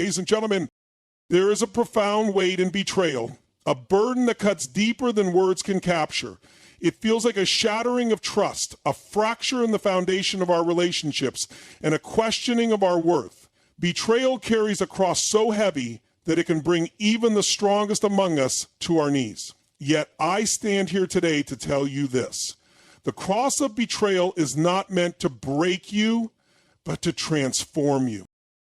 Ladies and gentlemen, there is a profound weight in betrayal, a burden that cuts deeper than words can capture. It feels like a shattering of trust, a fracture in the foundation of our relationships, and a questioning of our worth. Betrayal carries a cross so heavy that it can bring even the strongest among us to our knees. Yet I stand here today to tell you this. The cross of betrayal is not meant to break you, but to transform you.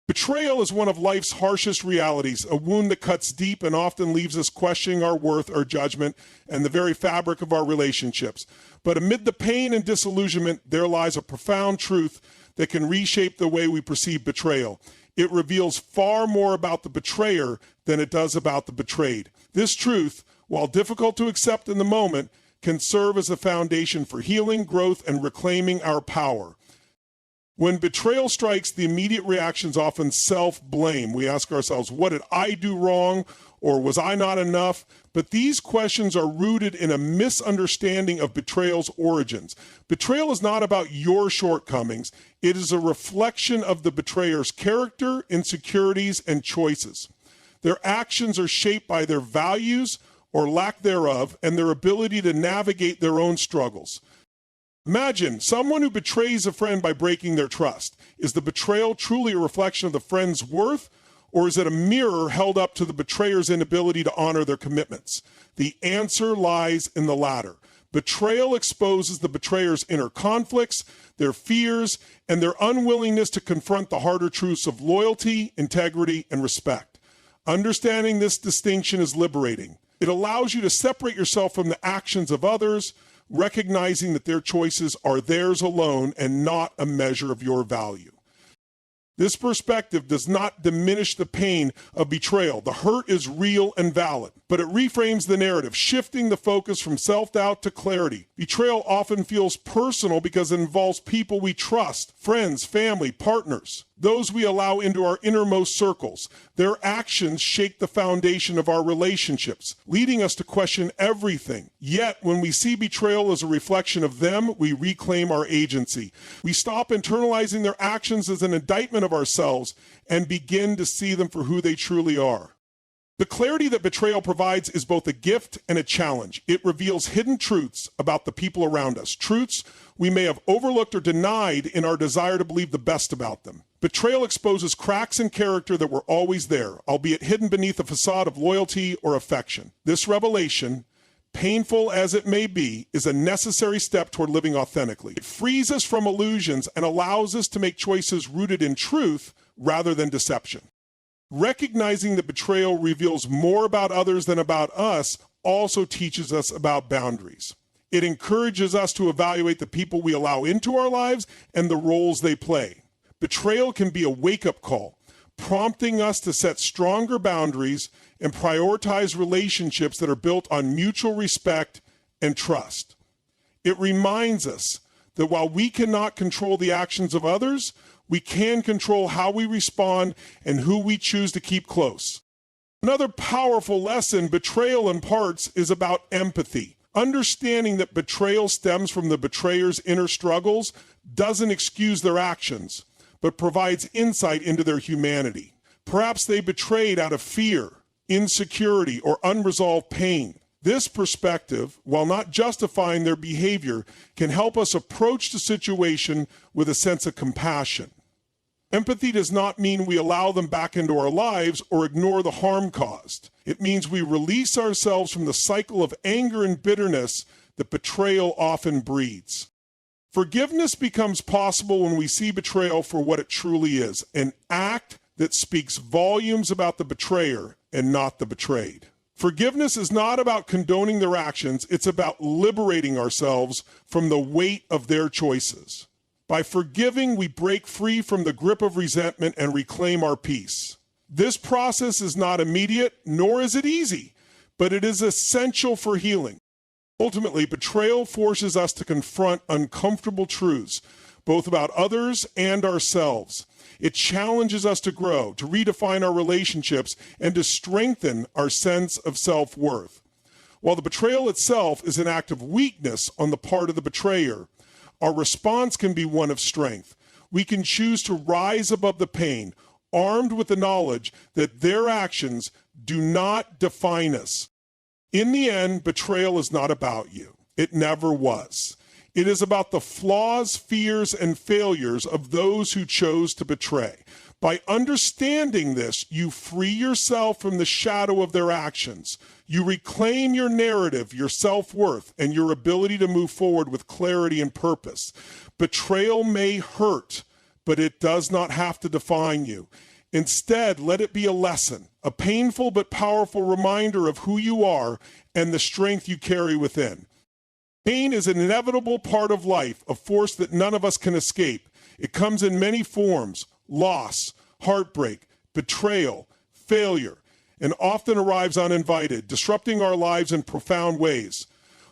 Betrayal is one of life's harshest realities, a wound that cuts deep and often leaves us questioning our worth, our judgment, and the very fabric of our relationships. But amid the pain and disillusionment, there lies a profound truth that can reshape the way we perceive betrayal. It reveals far more about the betrayer than it does about the betrayed. This truth, while difficult to accept in the moment, can serve as a foundation for healing, growth, and reclaiming our power. When betrayal strikes, the immediate reaction is often self-blame. We ask ourselves, what did I do wrong? Or was I not enough? But these questions are rooted in a misunderstanding of betrayal's origins. Betrayal is not about your shortcomings. It is a reflection of the betrayer's character, insecurities, and choices. Their actions are shaped by their values or lack thereof, and their ability to navigate their own struggles. Imagine someone who betrays a friend by breaking their trust. Is the betrayal truly a reflection of the friend's worth, or is it a mirror held up to the betrayer's inability to honor their commitments? The answer lies in the latter. Betrayal exposes the betrayer's inner conflicts, their fears, and their unwillingness to confront the harder truths of loyalty, integrity, and respect. Understanding this distinction is liberating. It allows you to separate yourself from the actions of others, recognizing that their choices are theirs alone and not a measure of your value. This perspective does not diminish the pain of betrayal. The hurt is real and valid, but it reframes the narrative, shifting the focus from self-doubt to clarity. Betrayal often feels personal because it involves people we trust, friends, family, partners, those we allow into our innermost circles. Their actions shake the foundation of our relationships, leading us to question everything. Yet, when we see betrayal as a reflection of them, we reclaim our agency. We stop internalizing their actions as an indictment of ourselves and begin to see them for who they truly are. The clarity that betrayal provides is both a gift and a challenge. It reveals hidden truths about the people around us, truths we may have overlooked or denied in our desire to believe the best about them. Betrayal exposes cracks in character that were always there, albeit hidden beneath a facade of loyalty or affection. This revelation, painful as it may be, is a necessary step toward living authentically. It frees us from illusions and allows us to make choices rooted in truth rather than deception. Recognizing that betrayal reveals more about others than about us also teaches us about boundaries. It encourages us to evaluate the people we allow into our lives and the roles they play. Betrayal can be a wake-up call, prompting us to set stronger boundaries and prioritize relationships that are built on mutual respect and trust. It reminds us that while we cannot control the actions of others, we can control how we respond and who we choose to keep close. Another powerful lesson betrayal imparts is about empathy. Understanding that betrayal stems from the betrayer's inner struggles doesn't excuse their actions, but provides insight into their humanity. Perhaps they betrayed out of fear, insecurity, or unresolved pain. This perspective, while not justifying their behavior, can help us approach the situation with a sense of compassion. Empathy does not mean we allow them back into our lives or ignore the harm caused. It means we release ourselves from the cycle of anger and bitterness that betrayal often breeds. Forgiveness becomes possible when we see betrayal for what it truly is, an act that speaks volumes about the betrayer and not the betrayed. Forgiveness is not about condoning their actions, it's about liberating ourselves from the weight of their choices. By forgiving, we break free from the grip of resentment and reclaim our peace. This process is not immediate, nor is it easy, but it is essential for healing. Ultimately, betrayal forces us to confront uncomfortable truths, both about others and ourselves. It challenges us to grow, to redefine our relationships, and to strengthen our sense of self-worth. While the betrayal itself is an act of weakness on the part of the betrayer, our response can be one of strength. We can choose to rise above the pain, armed with the knowledge that their actions do not define us. In the end, betrayal is not about you. It never was. It is about the flaws, fears, and failures of those who chose to betray. By understanding this, you free yourself from the shadow of their actions. You reclaim your narrative, your self-worth, and your ability to move forward with clarity and purpose. Betrayal may hurt, but it does not have to define you. Instead, let it be a lesson, a painful but powerful reminder of who you are and the strength you carry within. Pain is an inevitable part of life, a force that none of us can escape. It comes in many forms: loss, heartbreak, betrayal, failure, and often arrives uninvited, disrupting our lives in profound ways.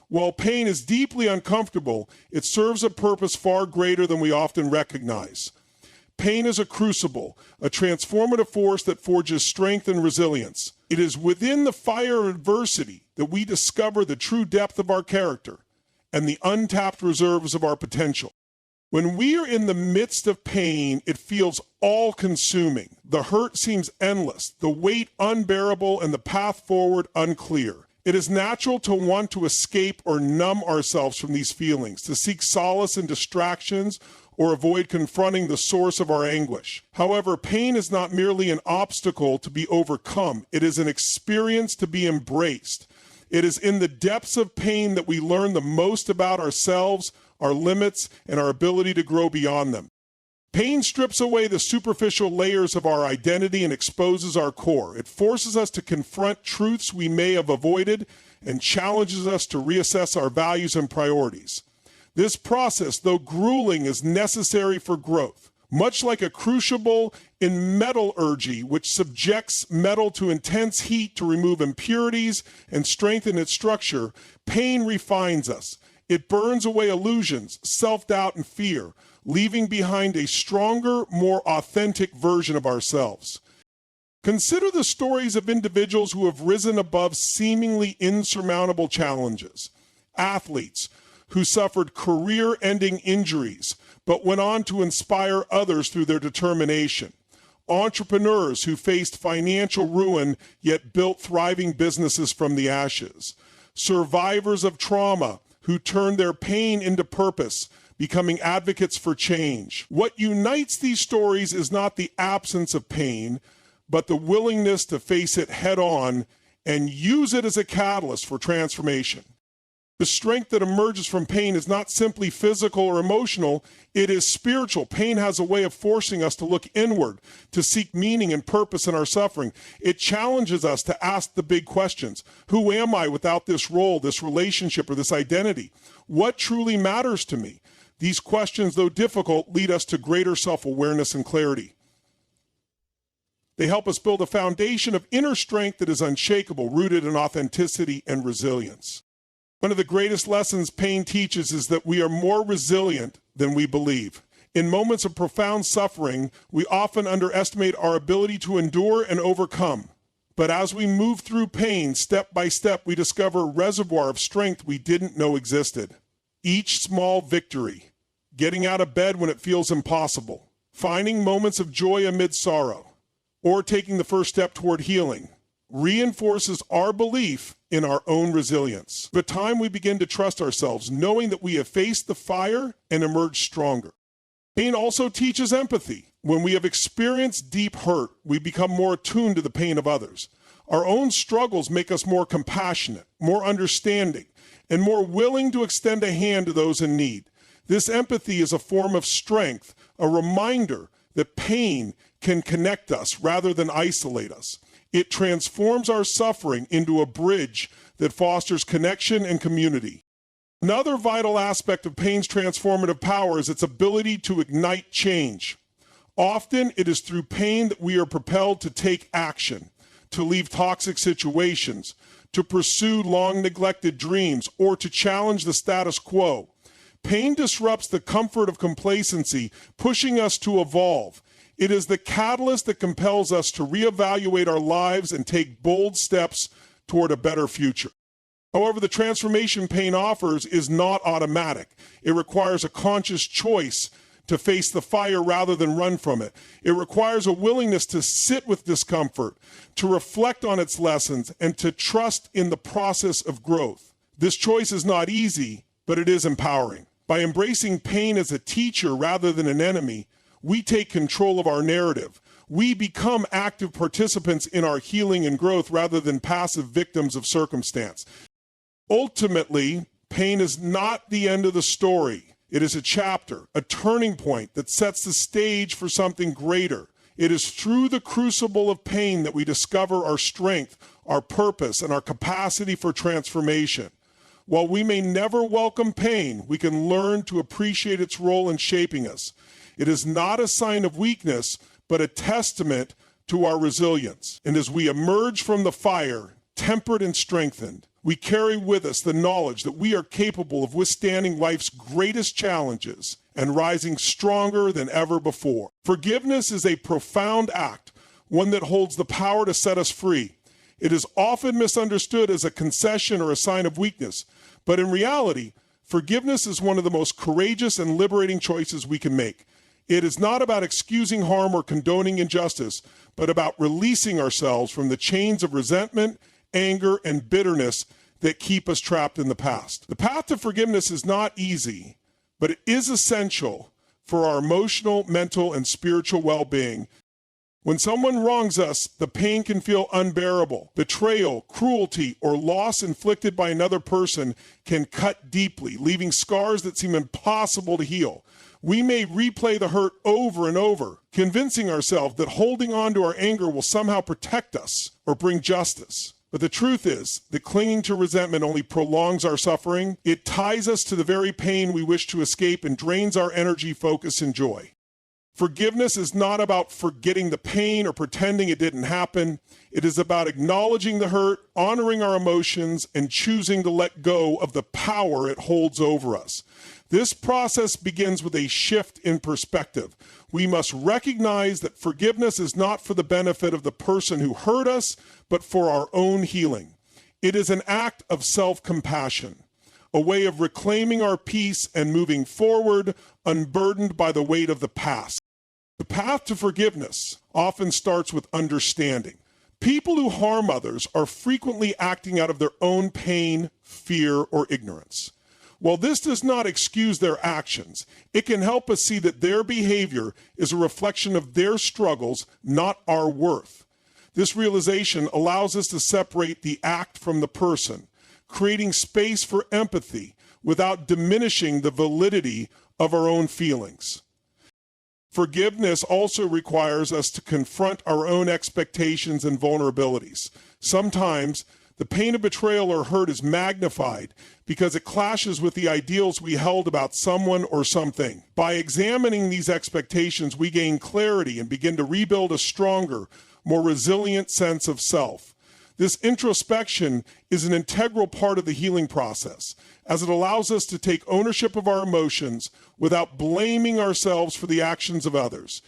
While pain is deeply uncomfortable, it serves a purpose far greater than we often recognize. Pain is a crucible, a transformative force that forges strength and resilience. It is within the fire of adversity that we discover the true depth of our character and the untapped reserves of our potential. When we are in the midst of pain, it feels all-consuming. The hurt seems endless, the weight unbearable, and the path forward unclear. It is natural to want to escape or numb ourselves from these feelings, to seek solace in distractions, or avoid confronting the source of our anguish. However, pain is not merely an obstacle to be overcome. It is an experience to be embraced. It is in the depths of pain that we learn the most about ourselves, our limits, and our ability to grow beyond them. Pain strips away the superficial layers of our identity and exposes our core. It forces us to confront truths we may have avoided and challenges us to reassess our values and priorities. This process, though grueling, is necessary for growth. Much like a crucible in metallurgy, which subjects metal to intense heat to remove impurities and strengthen its structure, pain refines us. It burns away illusions, self-doubt, and fear, leaving behind a stronger, more authentic version of ourselves. Consider the stories of individuals who have risen above seemingly insurmountable challenges. Athletes who suffered career-ending injuries, but went on to inspire others through their determination. Entrepreneurs who faced financial ruin, yet built thriving businesses from the ashes. Survivors of trauma who turned their pain into purpose, becoming advocates for change. What unites these stories is not the absence of pain, but the willingness to face it head-on and use it as a catalyst for transformation. The strength that emerges from pain is not simply physical or emotional, it is spiritual. Pain has a way of forcing us to look inward, to seek meaning and purpose in our suffering. It challenges us to ask the big questions. Who am I without this role, this relationship, or this identity? What truly matters to me? These questions, though difficult, lead us to greater self-awareness and clarity. They help us build a foundation of inner strength that is unshakable, rooted in authenticity and resilience. One of the greatest lessons pain teaches is that we are more resilient than we believe. In moments of profound suffering, we often underestimate our ability to endure and overcome. But as we move through pain, step by step, we discover a reservoir of strength we didn't know existed. Each small victory, getting out of bed when it feels impossible, finding moments of joy amid sorrow, or taking the first step toward healing, reinforces our belief in our own resilience. The time we begin to trust ourselves, knowing that we have faced the fire and emerged stronger. Pain also teaches empathy. When we have experienced deep hurt, we become more attuned to the pain of others. Our own struggles make us more compassionate, more understanding, and more willing to extend a hand to those in need. This empathy is a form of strength, a reminder that pain can connect us rather than isolate us. It transforms our suffering into a bridge that fosters connection and community. Another vital aspect of pain's transformative power is its ability to ignite change. Often, it is through pain that we are propelled to take action, to leave toxic situations, to pursue long-neglected dreams, or to challenge the status quo. Pain disrupts the comfort of complacency, pushing us to evolve. It is the catalyst that compels us to reevaluate our lives and take bold steps toward a better future. However, the transformation pain offers is not automatic. It requires a conscious choice to face the fire rather than run from it. It requires a willingness to sit with discomfort, to reflect on its lessons, and to trust in the process of growth. This choice is not easy, but it is empowering. By embracing pain as a teacher rather than an enemy, we take control of our narrative. We become active participants in our healing and growth rather than passive victims of circumstance. Ultimately, pain is not the end of the story. It is a chapter, a turning point that sets the stage for something greater. It is through the crucible of pain that we discover our strength, our purpose, and our capacity for transformation. While we may never welcome pain, we can learn to appreciate its role in shaping us. It is not a sign of weakness, but a testament to our resilience. And as we emerge from the fire, tempered and strengthened, we carry with us the knowledge that we are capable of withstanding life's greatest challenges and rising stronger than ever before. Forgiveness is a profound act, one that holds the power to set us free. It is often misunderstood as a concession or a sign of weakness, but in reality, forgiveness is one of the most courageous and liberating choices we can make. It is not about excusing harm or condoning injustice, but about releasing ourselves from the chains of resentment, anger, and bitterness that keep us trapped in the past. The path to forgiveness is not easy, but it is essential for our emotional, mental, and spiritual well-being. When someone wrongs us, the pain can feel unbearable. Betrayal, cruelty, or loss inflicted by another person can cut deeply, leaving scars that seem impossible to heal. We may replay the hurt over and over, convincing ourselves that holding on to our anger will somehow protect us or bring justice. But the truth is that clinging to resentment only prolongs our suffering. It ties us to the very pain we wish to escape and drains our energy, focus, and joy. Forgiveness is not about forgetting the pain or pretending it didn't happen. It is about acknowledging the hurt, honoring our emotions, and choosing to let go of the power it holds over us. This process begins with a shift in perspective. We must recognize that forgiveness is not for the benefit of the person who hurt us, but for our own healing. It is an act of self-compassion, a way of reclaiming our peace and moving forward, unburdened by the weight of the past. The path to forgiveness often starts with understanding. People who harm others are frequently acting out of their own pain, fear, or ignorance. While this does not excuse their actions, it can help us see that their behavior is a reflection of their struggles, not our worth. This realization allows us to separate the act from the person, creating space for empathy without diminishing the validity of our own feelings. Forgiveness also requires us to confront our own expectations and vulnerabilities. Sometimes, the pain of betrayal or hurt is magnified because it clashes with the ideals we held about someone or something. By examining these expectations, we gain clarity and begin to rebuild a stronger, more resilient sense of self. This introspection is an integral part of the healing process, as it allows us to take ownership of our emotions without blaming ourselves for the actions of others.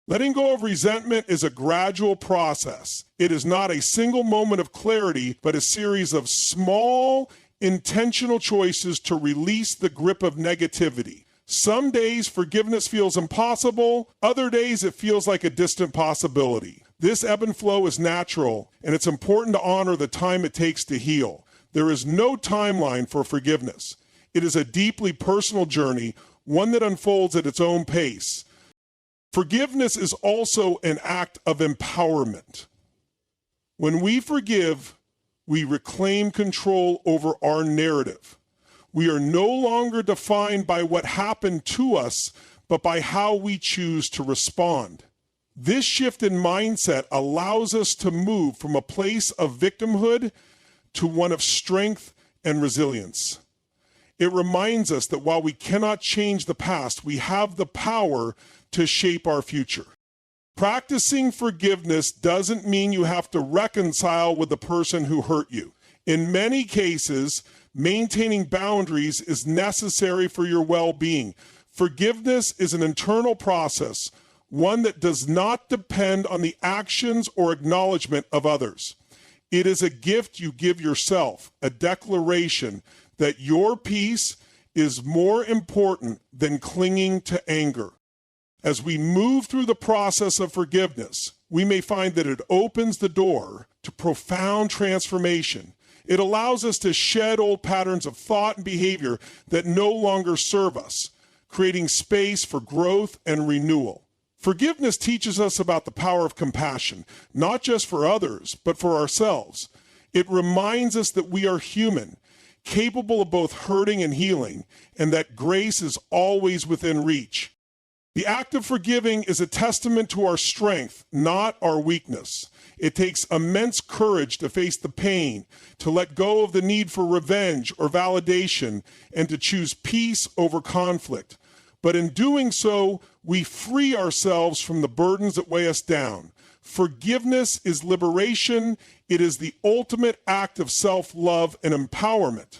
Letting go of resentment is a gradual process. It is not a single moment of clarity, but a series of small, intentional choices to release the grip of negativity. Some days forgiveness feels impossible, other days it feels like a distant possibility. This ebb and flow is natural, and it's important to honor the time it takes to heal. There is no timeline for forgiveness. It is a deeply personal journey, one that unfolds at its own pace. Forgiveness is also an act of empowerment. When we forgive, we reclaim control over our narrative. We are no longer defined by what happened to us, but by how we choose to respond. This shift in mindset allows us to move from a place of victimhood to one of strength and resilience. It reminds us that while we cannot change the past, we have the power to shape our future. Practicing forgiveness doesn't mean you have to reconcile with the person who hurt you. In many cases, maintaining boundaries is necessary for your well-being. Forgiveness is an internal process, one that does not depend on the actions or acknowledgement of others. It is a gift you give yourself, a declaration that your peace is more important than clinging to anger. As we move through the process of forgiveness, we may find that it opens the door to profound transformation. It allows us to shed old patterns of thought and behavior that no longer serve us, creating space for growth and renewal. Forgiveness teaches us about the power of compassion, not just for others, but for ourselves. It reminds us that we are human, capable of both hurting and healing, and that grace is always within reach. The act of forgiving is a testament to our strength, not our weakness. It takes immense courage to face the pain, to let go of the need for revenge or validation, and to choose peace over conflict. But in doing so, we free ourselves from the burdens that weigh us down. Forgiveness is liberation. It is the ultimate act of self-love and empowerment.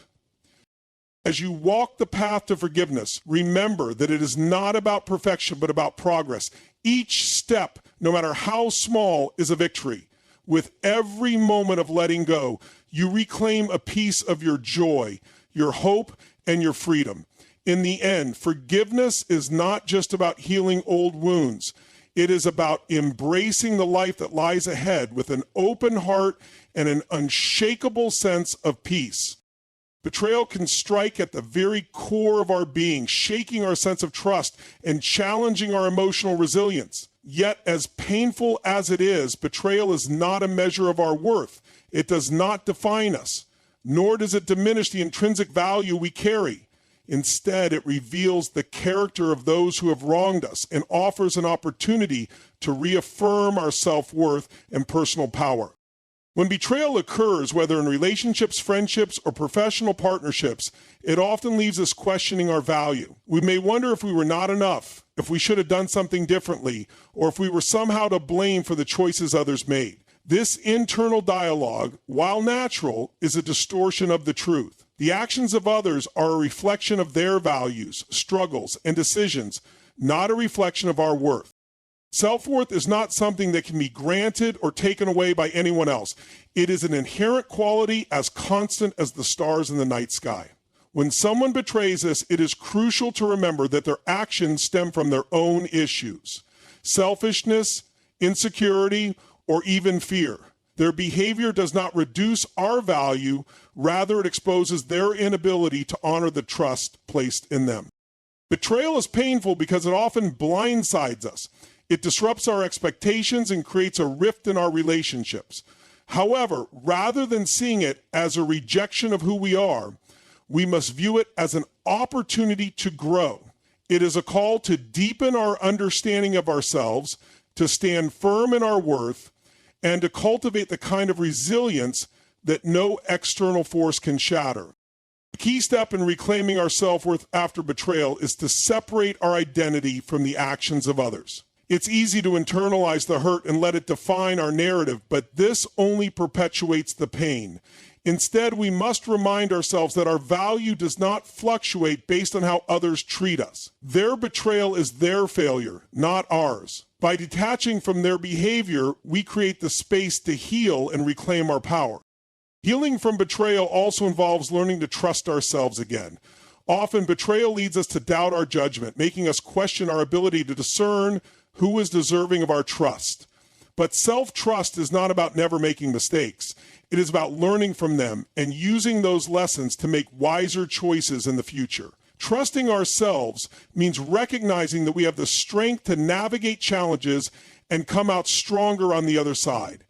As you walk the path to forgiveness, remember that it is not about perfection, but about progress. Each step, no matter how small, is a victory. With every moment of letting go, you reclaim a piece of your joy, your hope, and your freedom. In the end, forgiveness is not just about healing old wounds. It is about embracing the life that lies ahead with an open heart and an unshakable sense of peace. Betrayal can strike at the very core of our being, shaking our sense of trust and challenging our emotional resilience. Yet, as painful as it is, betrayal is not a measure of our worth. It does not define us, nor does it diminish the intrinsic value we carry. Instead, it reveals the character of those who have wronged us and offers an opportunity to reaffirm our self-worth and personal power. When betrayal occurs, whether in relationships, friendships, or professional partnerships, it often leaves us questioning our value. We may wonder if we were not enough, if we should have done something differently, or if we were somehow to blame for the choices others made. This internal dialogue, while natural, is a distortion of the truth. The actions of others are a reflection of their values, struggles, and decisions, not a reflection of our worth. Self-worth is not something that can be granted or taken away by anyone else. It is an inherent quality as constant as the stars in the night sky. When someone betrays us, it is crucial to remember that their actions stem from their own issues, selfishness, insecurity, or even fear. Their behavior does not reduce our value, rather it exposes their inability to honor the trust placed in them. Betrayal is painful because it often blindsides us. It disrupts our expectations and creates a rift in our relationships. However, rather than seeing it as a rejection of who we are, we must view it as an opportunity to grow. It is a call to deepen our understanding of ourselves, to stand firm in our worth, and to cultivate the kind of resilience that no external force can shatter. The key step in reclaiming our self-worth after betrayal is to separate our identity from the actions of others. It's easy to internalize the hurt and let it define our narrative, but this only perpetuates the pain. Instead, we must remind ourselves that our value does not fluctuate based on how others treat us. Their betrayal is their failure, not ours. By detaching from their behavior, we create the space to heal and reclaim our power. Healing from betrayal also involves learning to trust ourselves again. Often, betrayal leads us to doubt our judgment, making us question our ability to discern who is deserving of our trust. But self-trust is not about never making mistakes. It is about learning from them and using those lessons to make wiser choices in the future. Trusting ourselves means recognizing that we have the strength to navigate challenges and come out stronger on the other side.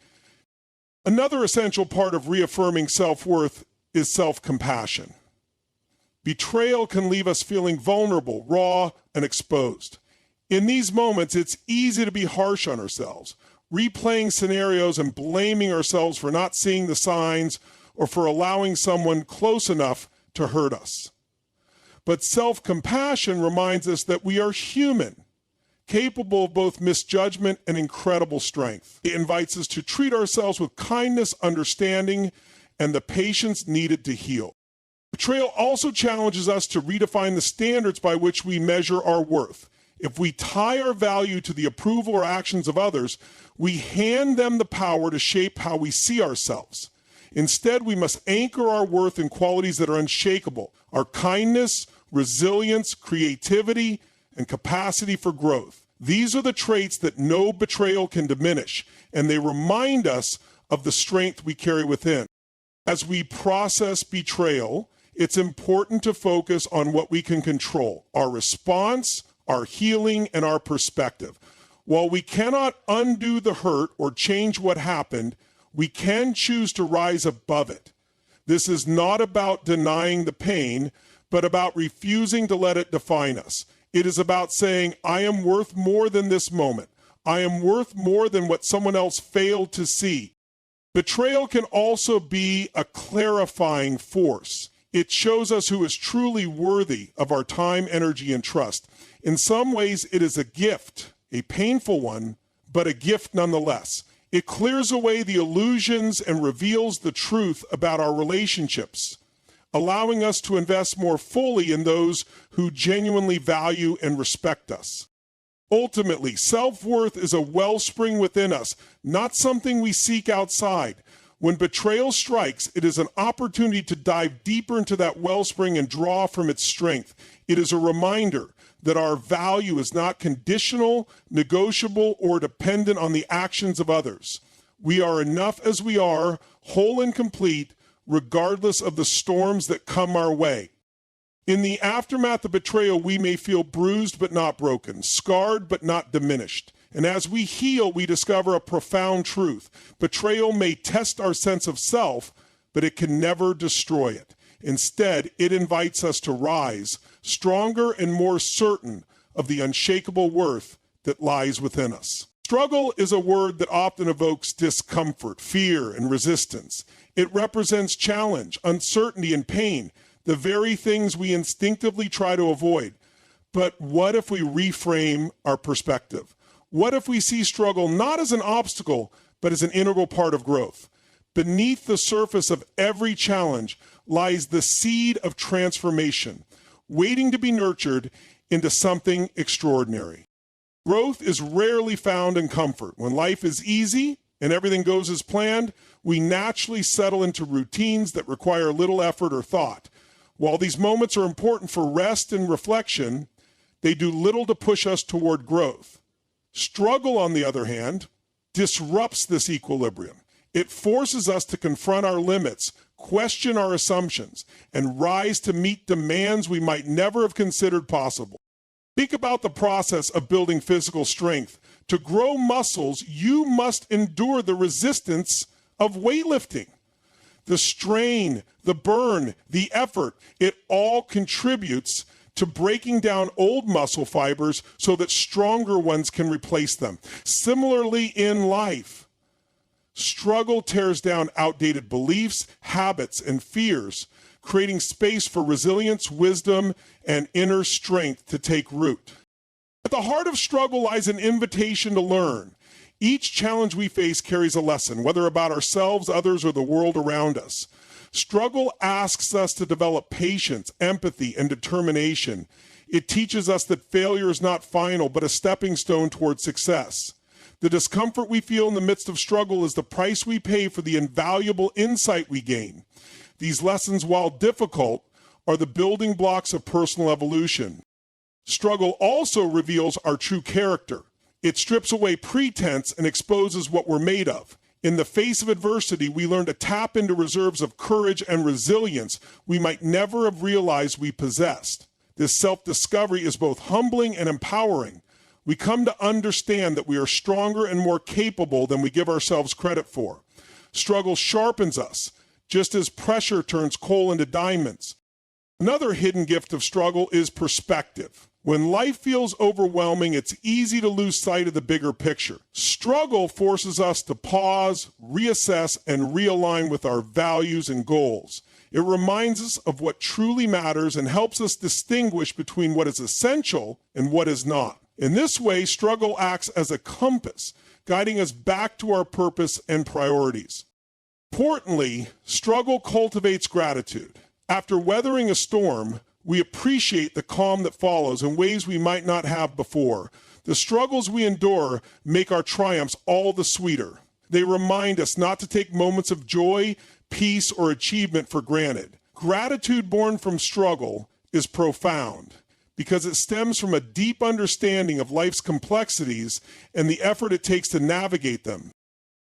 Another essential part of reaffirming self-worth is self-compassion. Betrayal can leave us feeling vulnerable, raw, and exposed. In these moments, it's easy to be harsh on ourselves, replaying scenarios and blaming ourselves for not seeing the signs or for allowing someone close enough to hurt us. But self-compassion reminds us that we are human, capable of both misjudgment and incredible strength. It invites us to treat ourselves with kindness, understanding, and the patience needed to heal. Betrayal also challenges us to redefine the standards by which we measure our worth. If we tie our value to the approval or actions of others, we hand them the power to shape how we see ourselves. Instead, we must anchor our worth in qualities that are unshakable: our kindness, resilience, creativity, and capacity for growth. These are the traits that no betrayal can diminish, and they remind us of the strength we carry within. As we process betrayal, it's important to focus on what we can control: our response, our healing, and our perspective. While we cannot undo the hurt or change what happened, we can choose to rise above it. This is not about denying the pain, but about refusing to let it define us. It is about saying, I am worth more than this moment. I am worth more than what someone else failed to see. Betrayal can also be a clarifying force. It shows us who is truly worthy of our time, energy, and trust. In some ways, it is a gift, a painful one, but a gift nonetheless. It clears away the illusions and reveals the truth about our relationships, allowing us to invest more fully in those who genuinely value and respect us. Ultimately, self-worth is a wellspring within us, not something we seek outside. When betrayal strikes, it is an opportunity to dive deeper into that wellspring and draw from its strength. It is a reminder that our value is not conditional, negotiable, or dependent on the actions of others. We are enough as we are, whole and complete, regardless of the storms that come our way. In the aftermath of betrayal, we may feel bruised but not broken, scarred but not diminished. And as we heal, we discover a profound truth. Betrayal may test our sense of self, but it can never destroy it. Instead, it invites us to rise, stronger and more certain of the unshakable worth that lies within us. Struggle is a word that often evokes discomfort, fear, and resistance. It represents challenge, uncertainty, and pain, the very things we instinctively try to avoid. But what if we reframe our perspective? What if we see struggle not as an obstacle, but as an integral part of growth? Beneath the surface of every challenge lies the seed of transformation, waiting to be nurtured into something extraordinary. Growth is rarely found in comfort. When life is easy and everything goes as planned, we naturally settle into routines that require little effort or thought. While these moments are important for rest and reflection, they do little to push us toward growth. Struggle, on the other hand, disrupts this equilibrium. It forces us to confront our limits, question our assumptions, and rise to meet demands we might never have considered possible. Think about the process of building physical strength. To grow muscles, you must endure the resistance of weightlifting. The strain, the burn, the effort, it all contributes to breaking down old muscle fibers so that stronger ones can replace them. Similarly, in life, struggle tears down outdated beliefs, habits, and fears, creating space for resilience, wisdom, and inner strength to take root. At the heart of struggle lies an invitation to learn. Each challenge we face carries a lesson, whether about ourselves, others, or the world around us. Struggle asks us to develop patience, empathy, and determination. It teaches us that failure is not final, but a stepping stone toward success. The discomfort we feel in the midst of struggle is the price we pay for the invaluable insight we gain. These lessons, while difficult, are the building blocks of personal evolution. Struggle also reveals our true character. It strips away pretense and exposes what we're made of. In the face of adversity, we learn to tap into reserves of courage and resilience we might never have realized we possessed. This self-discovery is both humbling and empowering. We come to understand that we are stronger and more capable than we give ourselves credit for. Struggle sharpens us, just as pressure turns coal into diamonds. Another hidden gift of struggle is perspective. When life feels overwhelming, it's easy to lose sight of the bigger picture. Struggle forces us to pause, reassess, and realign with our values and goals. It reminds us of what truly matters and helps us distinguish between what is essential and what is not. In this way, struggle acts as a compass, guiding us back to our purpose and priorities. Importantly, struggle cultivates gratitude. After weathering a storm, we appreciate the calm that follows in ways we might not have before. The struggles we endure make our triumphs all the sweeter. They remind us not to take moments of joy, peace, or achievement for granted. Gratitude born from struggle is profound because it stems from a deep understanding of life's complexities and the effort it takes to navigate them.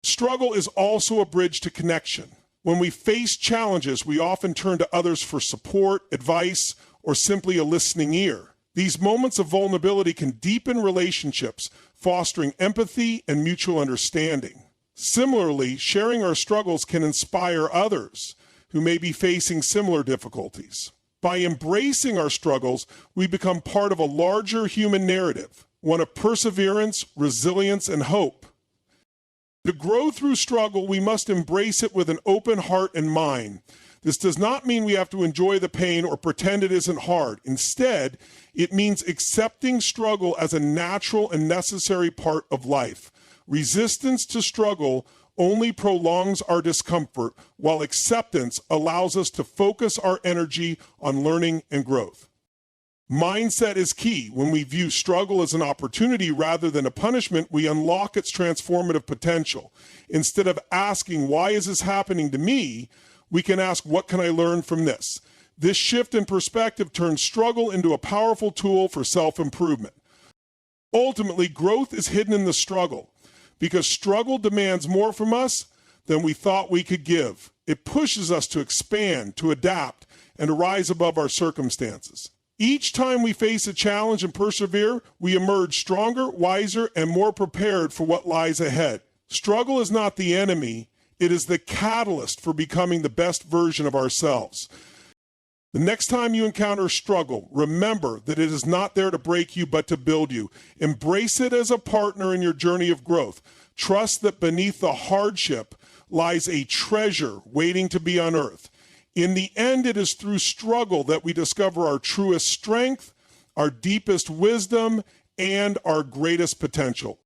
Struggle is also a bridge to connection. When we face challenges, we often turn to others for support, advice, or simply a listening ear. These moments of vulnerability can deepen relationships, fostering empathy and mutual understanding. Similarly, sharing our struggles can inspire others who may be facing similar difficulties. By embracing our struggles, we become part of a larger human narrative, one of perseverance, resilience, and hope. To grow through struggle, we must embrace it with an open heart and mind. This does not mean we have to enjoy the pain or pretend it isn't hard. Instead, it means accepting struggle as a natural and necessary part of life. Resistance to struggle only prolongs our discomfort, while acceptance allows us to focus our energy on learning and growth. Mindset is key. When we view struggle as an opportunity rather than a punishment, we unlock its transformative potential. Instead of asking, why is this happening to me? We can ask, what can I learn from this? This shift in perspective turns struggle into a powerful tool for self-improvement. Ultimately, growth is hidden in the struggle because struggle demands more from us than we thought we could give. It pushes us to expand, to adapt, and to rise above our circumstances. Each time we face a challenge and persevere, we emerge stronger, wiser, and more prepared for what lies ahead. Struggle is not the enemy. It is the catalyst for becoming the best version of ourselves. The next time you encounter struggle, remember that it is not there to break you, but to build you. Embrace it as a partner in your journey of growth. Trust that beneath the hardship lies a treasure waiting to be unearthed. In the end, it is through struggle that we discover our truest strength, our deepest wisdom, and our greatest potential.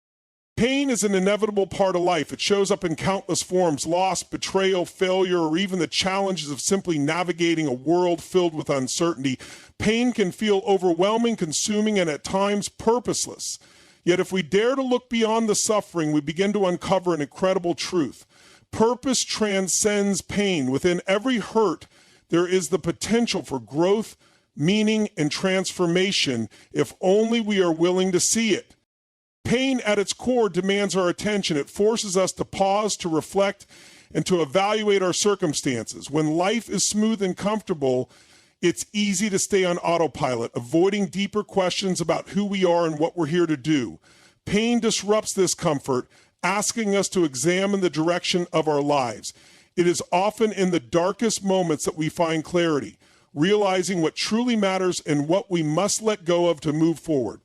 Pain is an inevitable part of life. It shows up in countless forms: loss, betrayal, failure, or even the challenges of simply navigating a world filled with uncertainty. Pain can feel overwhelming, consuming, and at times purposeless. Yet if we dare to look beyond the suffering, we begin to uncover an incredible truth. Purpose transcends pain. Within every hurt, there is the potential for growth, meaning, and transformation if only we are willing to see it. Pain at its core demands our attention. It forces us to pause, to reflect, and to evaluate our circumstances. When life is smooth and comfortable, it's easy to stay on autopilot, avoiding deeper questions about who we are and what we're here to do. Pain disrupts this comfort, asking us to examine the direction of our lives. It is often in the darkest moments that we find clarity, realizing what truly matters and what we must let go of to move forward.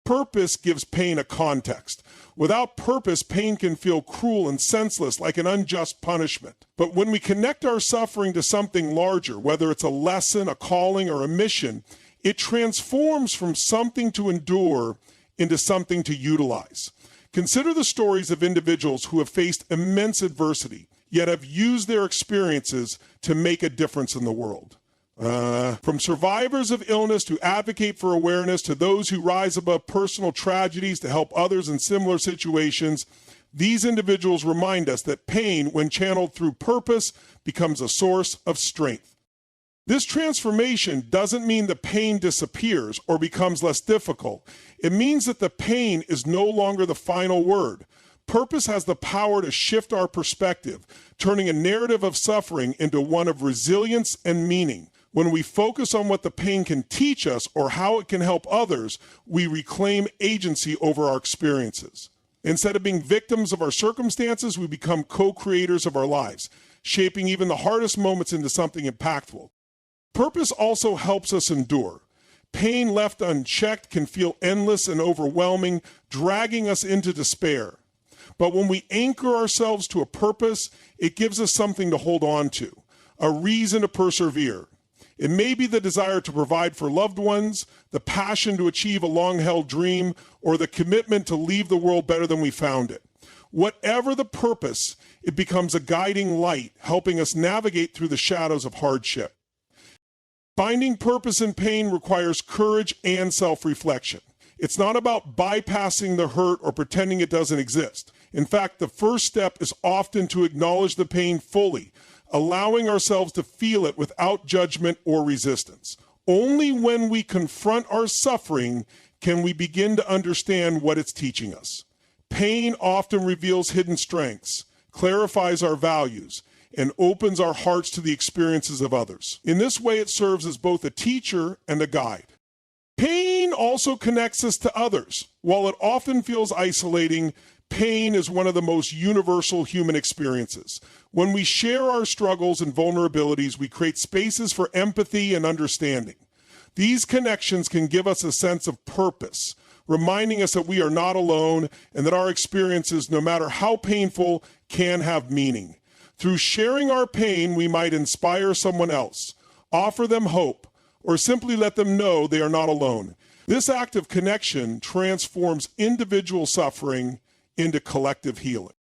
Purpose gives pain a context. Without purpose, pain can feel cruel and senseless, like an unjust punishment. But when we connect our suffering to something larger, whether it's a lesson, a calling, or a mission, it transforms from something to endure into something to utilize. Consider the stories of individuals who have faced immense adversity, yet have used their experiences to make a difference in the world. From survivors of illness to advocate for awareness to those who rise above personal tragedies to help others in similar situations, these individuals remind us that pain, when channeled through purpose, becomes a source of strength. This transformation doesn't mean the pain disappears or becomes less difficult. It means that the pain is no longer the final word. Purpose has the power to shift our perspective, turning a narrative of suffering into one of resilience and meaning. When we focus on what the pain can teach us or how it can help others, we reclaim agency over our experiences. Instead of being victims of our circumstances, we become co-creators of our lives, shaping even the hardest moments into something impactful. Purpose also helps us endure. Pain left unchecked can feel endless and overwhelming, dragging us into despair. But when we anchor ourselves to a purpose, it gives us something to hold on to, a reason to persevere. It may be the desire to provide for loved ones, the passion to achieve a long-held dream, or the commitment to leave the world better than we found it. Whatever the purpose, it becomes a guiding light, helping us navigate through the shadows of hardship. Finding purpose in pain requires courage and self-reflection. It's not about bypassing the hurt or pretending it doesn't exist. In fact, the first step is often to acknowledge the pain fully, allowing ourselves to feel it without judgment or resistance. Only when we confront our suffering can we begin to understand what it's teaching us. Pain often reveals hidden strengths, clarifies our values, and opens our hearts to the experiences of others. In this way, it serves as both a teacher and a guide. Pain also connects us to others. While it often feels isolating, pain is one of the most universal human experiences. When we share our struggles and vulnerabilities, we create spaces for empathy and understanding. These connections can give us a sense of purpose, reminding us that we are not alone and that our experiences, no matter how painful, can have meaning. Through sharing our pain, we might inspire someone else, offer them hope, or simply let them know they are not alone. This act of connection transforms individual suffering into collective healing.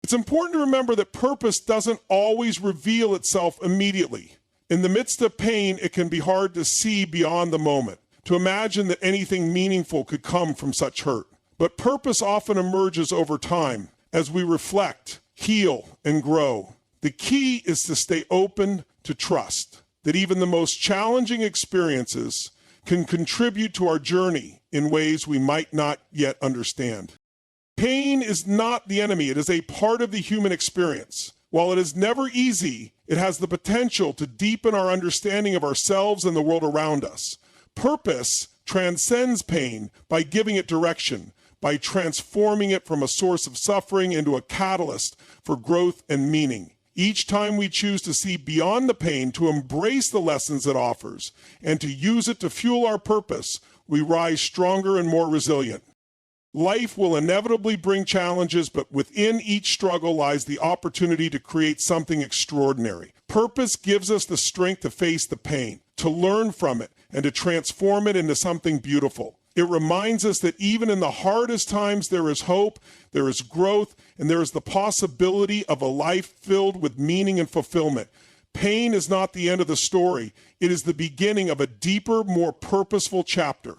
It's important to remember that purpose doesn't always reveal itself immediately. In the midst of pain, it can be hard to see beyond the moment, to imagine that anything meaningful could come from such hurt. But purpose often emerges over time as we reflect, heal, and grow. The key is to stay open to trust that even the most challenging experiences can contribute to our journey in ways we might not yet understand. Pain is not the enemy. It is a part of the human experience. While it is never easy, it has the potential to deepen our understanding of ourselves and the world around us. Purpose transcends pain by giving it direction, by transforming it from a source of suffering into a catalyst for growth and meaning. Each time we choose to see beyond the pain, to embrace the lessons it offers, and to use it to fuel our purpose, we rise stronger and more resilient. Life will inevitably bring challenges, but within each struggle lies the opportunity to create something extraordinary. Purpose gives us the strength to face the pain, to learn from it, and to transform it into something beautiful. It reminds us that even in the hardest times, there is hope, there is growth, and there is the possibility of a life filled with meaning and fulfillment. Pain is not the end of the story. It is the beginning of a deeper, more purposeful chapter.